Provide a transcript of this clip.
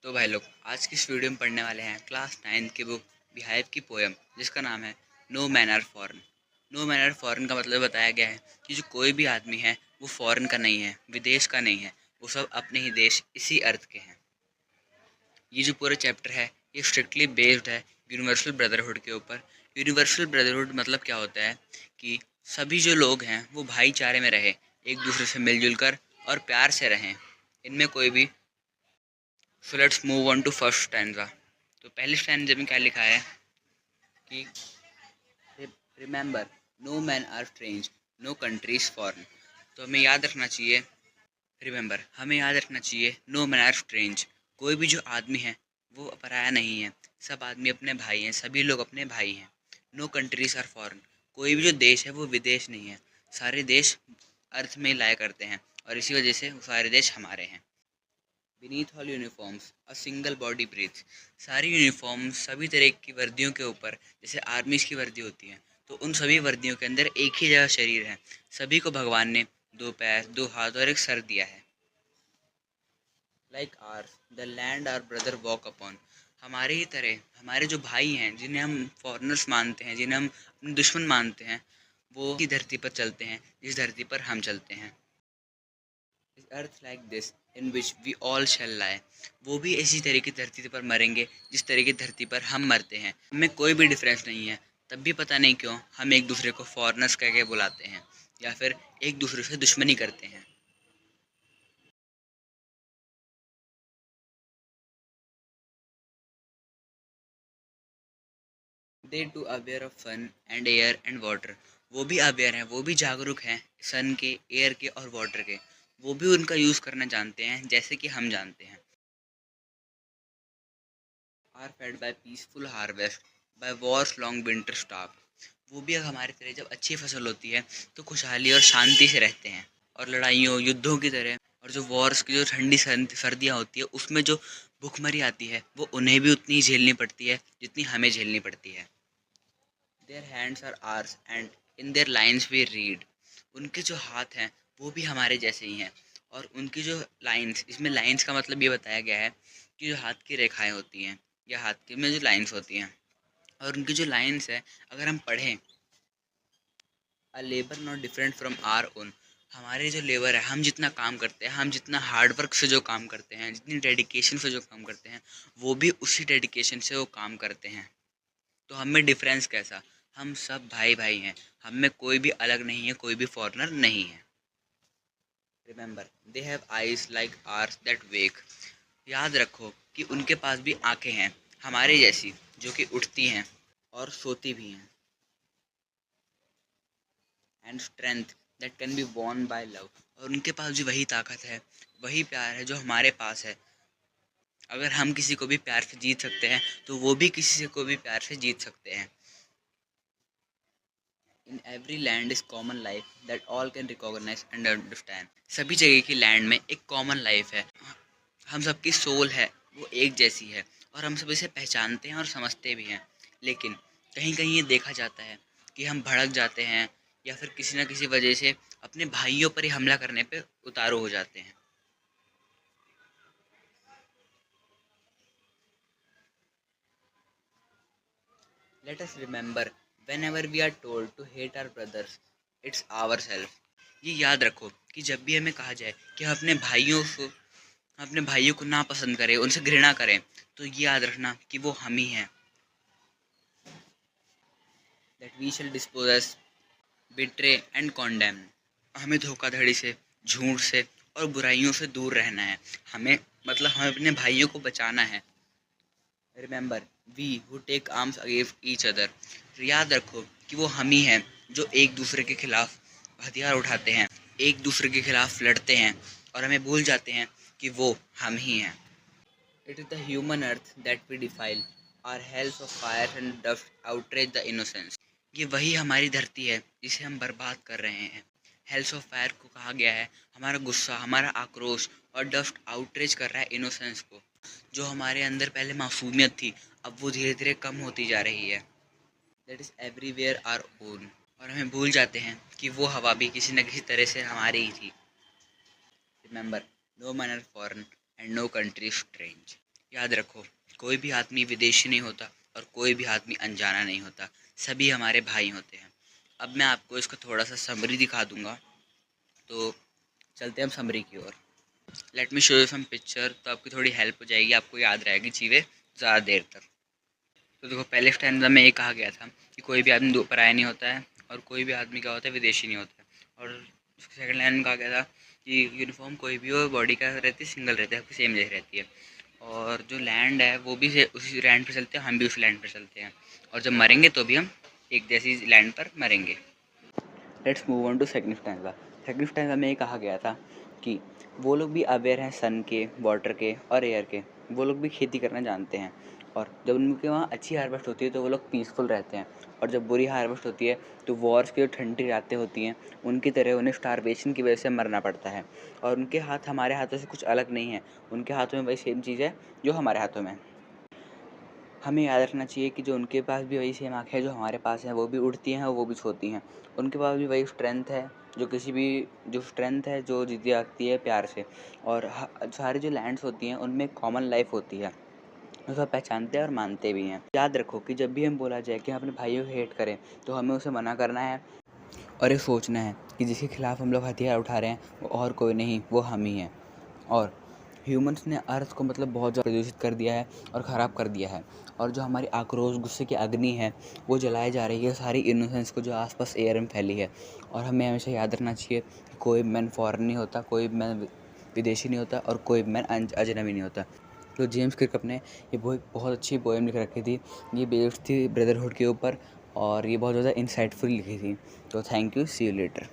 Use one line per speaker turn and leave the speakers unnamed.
तो भाई लोग आज की इस वीडियो में पढ़ने वाले हैं क्लास 9 की बुक बिहाइव की पोएम जिसका नाम है no manner foreign. No manner foreign का मतलब बताया गया है कि जो कोई भी आदमी है वो फॉरेन का नहीं है, विदेश का नहीं है, वो सब अपने ही देश इसी अर्थ के हैं। ये जो पूरा चैप्टर है ये स्ट्रिक्टली बेस्ड है यूनिवर्सल ब्रदरहुड के ऊपर। यूनिवर्सल ब्रदरहुड मतलब क्या होता है कि सभी जो लोग हैं वो भाईचारे में रहे, एक दूसरे से मिलजुल कर और प्यार से रहें, इनमें कोई भी। So let's move on to first stanza. तो पहले स्टैंजा में क्या लिखा है कि remember no men are strange, no countries foreign. तो हमें याद रखना चाहिए, रिमेंबर हमें याद रखना चाहिए नो मैन आर स्ट्रेंज, कोई भी जो आदमी है वो पराया नहीं है, सब आदमी अपने भाई हैं, सभी लोग अपने भाई हैं। नो कंट्रीज आर फॉरेन, कोई भी जो देश है वो विदेश नहीं है, सारे देश अर्थ में लाया करते हैं और इसी वजह से वो सारे देश हमारे हैं। Beneath all uniforms a single body breathe, सारी यूनिफॉर्म सभी तरह की वर्दियों के ऊपर, जैसे आर्मीज की वर्दी होती है तो उन सभी वर्दियों के अंदर एक ही जगह शरीर है, सभी को भगवान ने दो पैर, दो हाथ और एक सर दिया है। Like ours the land our brother walk upon, हमारे ही तरह हमारे जो भाई हैं जिन्हें हम फॉरेनर्स मानते हैं, जिन्हें हम अपने दुश्मन मानते हैं, वो की धरती पर चलते हैं जिस धरती पर हम चलते हैं। इस earth like this in which we all shall lie, वो भी इसी तरह की धरती पर मरेंगे जिस तरह की धरती पर हम मरते हैं, हमें कोई भी डिफरेंस नहीं है। तब भी पता नहीं क्यों हम एक दूसरे को फॉरेनर्स कह के बुलाते हैं या फिर एक दूसरे से दुश्मनी करते हैं। They too aware of sun and air and water, वो भी अवेयर हैं, वो भी जागरूक हैं सन के, एयर के और वाटर के, वो भी उनका यूज़ करना जानते हैं जैसे कि हम जानते हैं। Are fed by peaceful harvest by wars long winter stop, वो भी हमारी तरह जब अच्छी फसल होती है तो खुशहाली और शांति से रहते हैं, और लड़ाइयों युद्धों की तरह और जो वॉर्स की जो ठंडी सर्दियाँ होती है उसमें जो भुखमरी आती है वो उन्हें भी उतनी ही झेलनी पड़ती है जितनी हमें झेलनी पड़ती है। Their hands are ours and in their lines we read, उनके जो हाथ हैं वो भी हमारे जैसे ही हैं, और उनकी जो लाइन्स, इसमें लाइन्स का मतलब ये बताया गया है कि जो हाथ की रेखाएं होती हैं या हाथ की में जो लाइन्स होती हैं और उनकी जो लाइन्स है, अगर हम पढ़ें अ labour not different from our own, हमारे जो लेबर है, हम जितना काम करते हैं, हम जितना हार्ड वर्क से जो काम करते हैं, जितनी डेडिकेशन से जो काम करते हैं, वो भी उसी डेडिकेशन से वो काम करते हैं। तो हम में डिफरेंस कैसा, हम सब भाई भाई हैं, हम में कोई भी अलग नहीं है, कोई भी फॉरेनर नहीं है। Remember they have eyes like ours that wake, याद रखो कि उनके पास भी आंखें हैं हमारे जैसी, जो कि उठती हैं और सोती भी हैं। And strength that can be won by love, और उनके पास भी वही ताकत है, वही प्यार है जो हमारे पास है। अगर हम किसी को भी प्यार से जीत सकते हैं तो वो भी किसी से को भी प्यार से जीत सकते हैं। In every land is common life that all can recognise and understand, सभी जगह की लैंड में एक कॉमन लाइफ है, हम सबकी सोल है वो एक जैसी है और हम सब इसे पहचानते हैं और समझते भी हैं। लेकिन कहीं कहीं ये देखा जाता है कि हम भड़क जाते हैं या फिर किसी न किसी वजह से अपने भाइयों पर ही हमला करने पे उतारू हो जाते हैं। Let us remember whenever we are told to hate our brothers it's our self, ये याद रखो कि जब भी हमें कहा जाए कि हम अपने भाइयों को ना पसंद करें, उनसे घृणा करें, तो ये याद रखना कि वो हम ही हैं। That we shall dispose betray and condemn, हमें धोखाधड़ी से, झूठ से और बुराइयों से दूर रहना है, हमें मतलब हमें अपने भाइयों को बचाना है। Remember we who take arms against each other, याद रखो कि वो हम ही हैं जो एक दूसरे के खिलाफ हथियार उठाते हैं, एक दूसरे के खिलाफ लड़ते हैं और हमें भूल जाते हैं कि वो हम ही हैं। It is the human earth that we defile, our hells of fire and dust outrage the innocence, ये वही हमारी धरती है जिसे हम बर्बाद कर रहे हैं। हेल्स ऑफ फायर को कहा गया है हमारा गुस्सा, हमारा आक्रोश, और डस्ट आउटरीच कर रहा है इनोसेंस को, जो हमारे अंदर पहले मासूमियत थी अब वो धीरे धीरे कम होती जा रही है। That is everywhere our own, और हमें भूल जाते हैं कि वो हवा भी किसी न किसी तरह से हमारी ही थी। Remember no manner foreign and no country strange, याद रखो, कोई भी आदमी विदेशी नहीं होता और कोई भी आदमी अनजाना नहीं होता, सभी हमारे भाई होते हैं। अब मैं आपको इसका थोड़ा सा समरी दिखा दूंगा, तो चलते हैं हम समरी की ओर। Let me show you some picture, तो आपकी थोड़ी हेल्प हो जाएगी, आपको याद रहेगी चीज़ें ज़्यादा देर तक। तो देखो, पहले स्टैंजा में ये कहा गया था कि कोई भी आदमी दो पराया नहीं होता है और कोई भी आदमी क्या होता है, विदेशी नहीं होता है। और सेकंड लाइन में कहा गया था कि यूनिफॉर्म कोई भी हो, बॉडी का रहती है, सिंगल रहती है, आपकी सेम जैसी रहती है। और जो लैंड है वो भी उसी लैंड पर चलते हैं, हम भी उस लैंड पर चलते हैं, और जब मरेंगे तो भी हम एक जैसी लैंड पर मरेंगे। Let's move on to second stanza. Second stanza में ये कहा गया था कि वो लोग भी अवेयर हैं सन के, वाटर के और एयर के। वो लोग भी खेती करना जानते हैं, और जब उनके वहाँ अच्छी हार्वेस्ट होती है तो वो लोग पीसफुल रहते हैं, और जब बुरी हार्वेस्ट होती है तो वॉर्स की जो ठंडी रातें होती हैं उनकी तरह उन्हें स्टारवेशन की वजह से मरना पड़ता है। और उनके हाथ हमारे हाथों से कुछ अलग नहीं है, उनके हाथों में वही सेम चीज़ है जो हमारे हाथों में है। हमें याद रखना चाहिए कि जो उनके पास भी वही सेम आँखें हैं जो हमारे पास हैं, वो भी उड़ती हैं और वो भी सोती हैं। उनके पास भी वही स्ट्रेंथ है जो स्ट्रेंथ है जो जीती जाती है प्यार से। और सारी जो लैंड्स होती हैं उनमें कॉमन लाइफ होती है, वो सब पहचानते हैं और मानते भी हैं। याद रखो कि जब भी हम बोला जाए कि हम अपने भाइयों को हेट करें, तो हमें उसे मना करना है और ये सोचना है कि जिसके खिलाफ़ हम लोग हथियार उठा रहे हैं वो और कोई नहीं, वो हम ही हैं। और ह्यूमंस ने अर्थ को मतलब बहुत ज़्यादा प्रदूषित कर दिया है और ख़राब कर दिया है, और जो हमारी आक्रोश गुस्से की अग्नि है वो जलाई जा रही है सारी इनोसेंस को जो आसपास एयर में फैली है। और हमें हमेशा याद रखना चाहिए कि कोई मैन फॉरेन नहीं होता, कोई मैन विदेशी नहीं होता और कोई मैन अजनबी नहीं होता। तो जेम्स क्लिकअप ने ये बहुत अच्छी पोएम लिख रखी थी, ये बेस्ड थी ब्रदरहुड के ऊपर, और ये बहुत ज़्यादा इंसाइटफुल लिखी थी। तो thank you, see you letter.